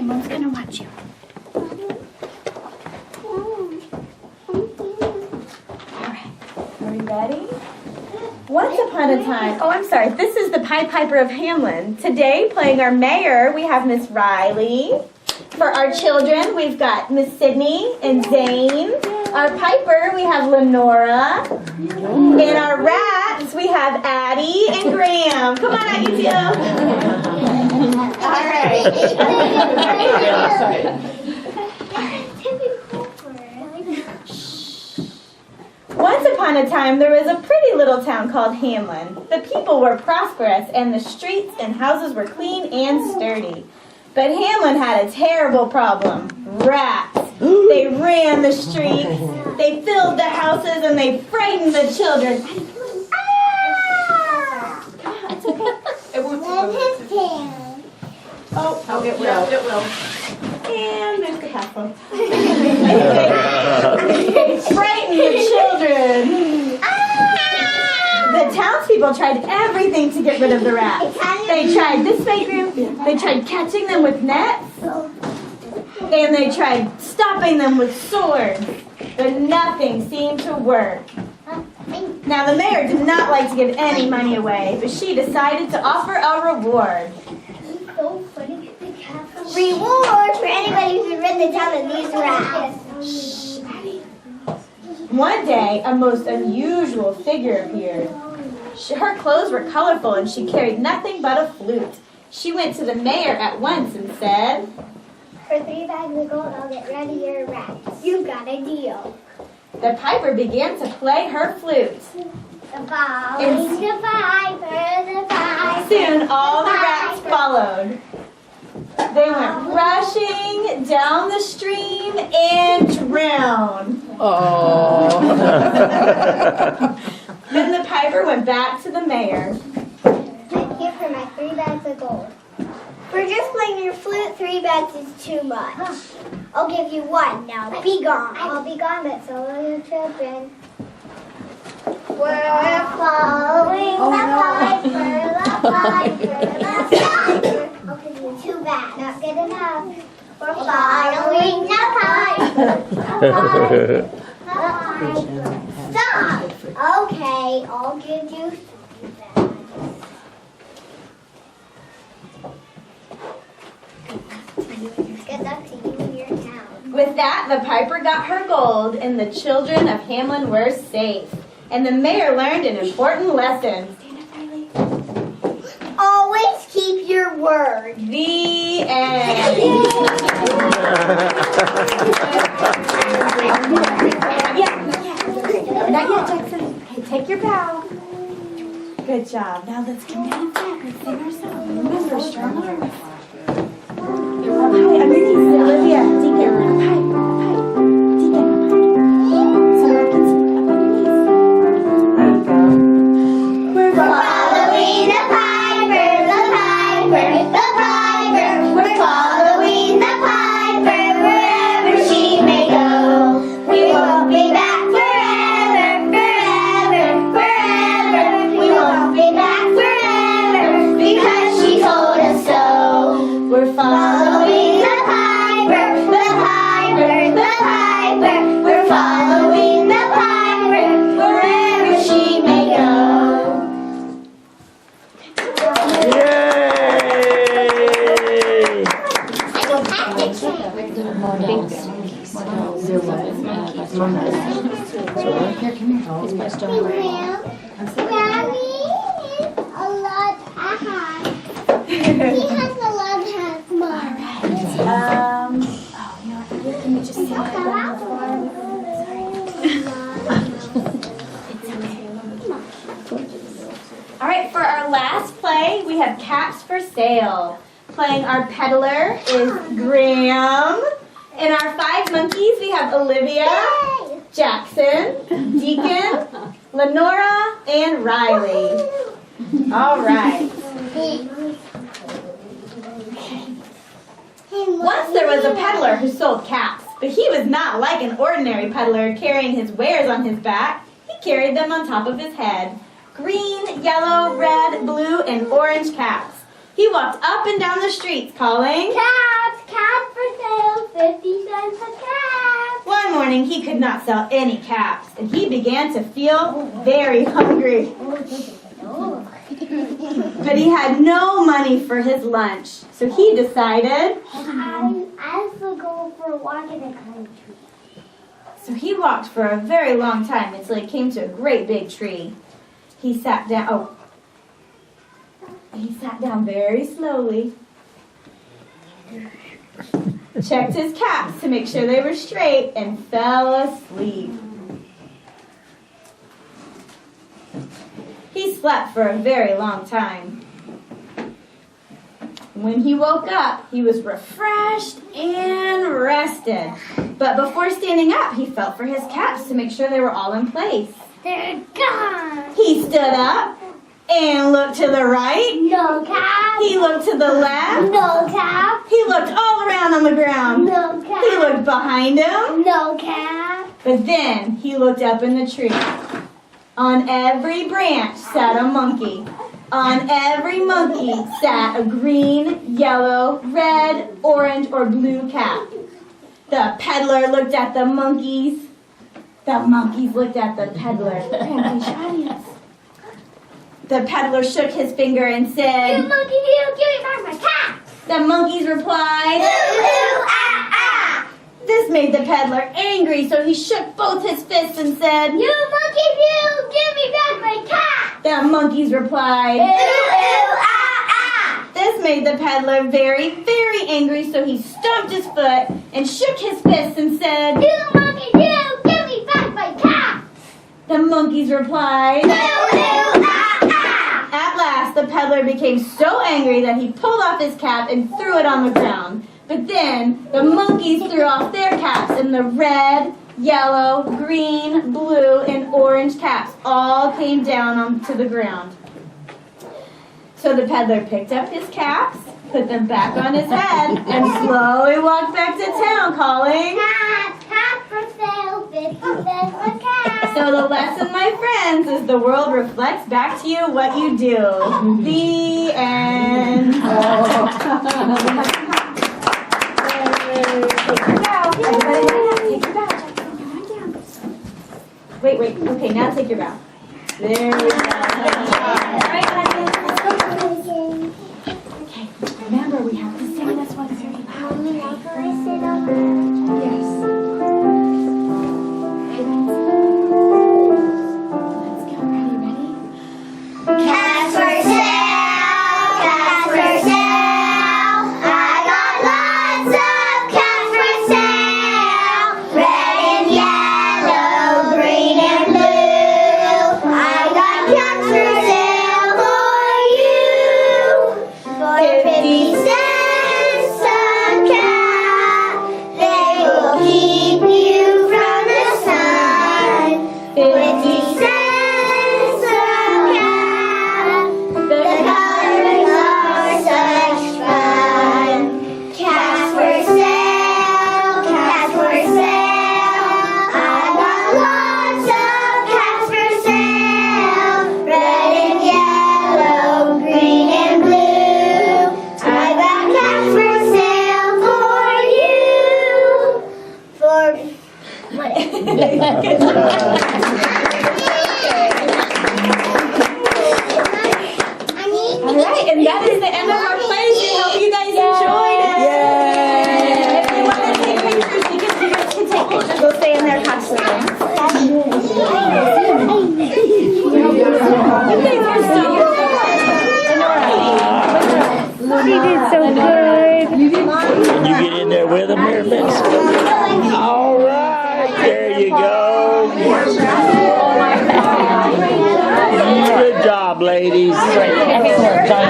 Okay, Mom's gonna watch you. Alright, are we ready? Once upon a time, oh I'm sorry, this is the Pied Piper of Hamelin. Today, playing our mayor, we have Miss Riley. For our children, we've got Miss Sydney and Zane. Our piper, we have Lenora. And our rats, we have Addie and Graham. Come on out, you two. All right. Once upon a time, there was a pretty little town called Hamelin. The people were prosperous, and the streets and houses were clean and sturdy. But Hamelin had a terrible problem. Rats. They ran the streets, they filled the houses, and they frightened the children. Ah! It's okay. It won't. Oh, it will. It will. And there's the castle. They frightened the children. The townspeople tried everything to get rid of the rats. They tried this vacuum, they tried catching them with nets, and they tried stopping them with swords, but nothing seemed to work. Now the mayor did not like to give any money away, but she decided to offer a reward. Reward for anybody who can rid the town of these rats. One day, a most unusual figure appeared. Her clothes were colorful and she carried nothing but a flute. She went to the mayor at once and said, "For 3 bags of gold, I'll get rid of your rats. You got a deal." The piper began to play her flute. The piper, the piper. Soon all the rats followed. They went rushing down the stream and drowned. Oh. Then the piper went back to the mayor. "Thank you for my 3 bags of gold. For just playing your flute, 3 bags is too much. I'll give you 1. Now be gone." "I'll be gone, but so will your children." "We're following the piper, the piper, the piper." "I'll give you 2 bags. Not good enough." "We're following the piper, the piper, the piper." "Stop!" "Okay, I'll give you 3 bags." Good luck to you and your town. With that, the piper got her gold, and the children of Hamelin were safe. And the mayor learned an important lesson. Always keep your word. The end. Not yet, Jackson. Okay, take your bow. Good job. Now let's come down and sing our song. Remember, strong arms. Hi, underneath Olivia. Deacon, hi. Deacon, so I can see up underneath. There you go. We're Following the piper, the piper, the piper. We're following the piper wherever she may go. We won't be back forever, forever, forever. We won't be back forever because she told us so. We're Following the piper, the piper, the piper. We're following the piper wherever she may go. He has a lot of hats, Mom. Can you just sit down on the floor? All right, for our last play, we have Caps for Sale. Playing our peddler is Graham. And our 5 monkeys, we have Olivia, Jackson, Deacon, Lenora, and Riley. All right. Once there was a peddler who sold caps, but he was not like an ordinary peddler carrying his wares on his back. He carried them on top of his head. Green, yellow, red, blue, and orange caps. He walked up and down the streets calling, Caps, caps, one morning, he could not sell any caps, and he began to feel very hungry. But he had no money for his lunch, so he decided... I will go for a walk in the country. So he walked for a very long time until he came to a great big tree. He sat down... He sat down very slowly, checked his caps to make sure they were straight, and fell asleep. He slept for a very long time. When he woke up, he was refreshed and rested. But before standing up, he felt for his caps to make sure they were all in place. They're gone. He stood up and looked to the right. No cap. He looked to the left. No cap. He looked all around on the ground. No cap. He looked behind him. No cap. But then he looked up in the tree. On every branch sat a monkey. On every monkey sat a green, yellow, red, orange, or blue cap. The peddler looked at the monkeys. The monkeys looked at the peddler. The peddler shook his finger and said, You monkey, you give me back my cap. The monkeys replied, Ooh, ooh, ah, ah. This made the peddler angry, so he shook both his fists and said, You monkey, you give me back my cap. The monkeys replied, Ooh, ooh, ah, ah. This made the peddler very, very angry, so he stomped his foot and shook his fists and said, You monkey, you give me back my cap. The monkeys replied, Ooh, ooh, ah, ah. At last, the peddler became so angry that he pulled off his cap and threw it on the ground. But then, the monkeys threw off their caps, and the red, yellow, green, blue, and orange caps all came down onto the ground. So the peddler picked up his caps, put them back on his head, and slowly walked back to town, calling, Cap for sale, 50 cents a cap. So the lesson, my friends, is the world reflects back to you what you do. The end. Wait. Okay, now take your bow. There we go. All right, audience, let's go. Okay, remember we have to sing this one very loud. Yes. Let's go. Ready? Cats for sale, cats for sale. I got lots of cats for sale. Red and yellow, green and blue. I got cats for sale for you. For 50 cents a cat, they will keep you from the sun. 50 cents a cat. The colors are such fun. Cats for sale, cats for sale. I got lots of cats for sale. Red and yellow, green and blue. I got cats for sale for you. All right, and that is the end of our plays. We hope you guys enjoyed it. If you want to take pictures, you guys can take pictures. We'll stay in there constantly. You guys are so She did so good. Can you get in there with them here, Miss? All right, there you go. Good job, ladies.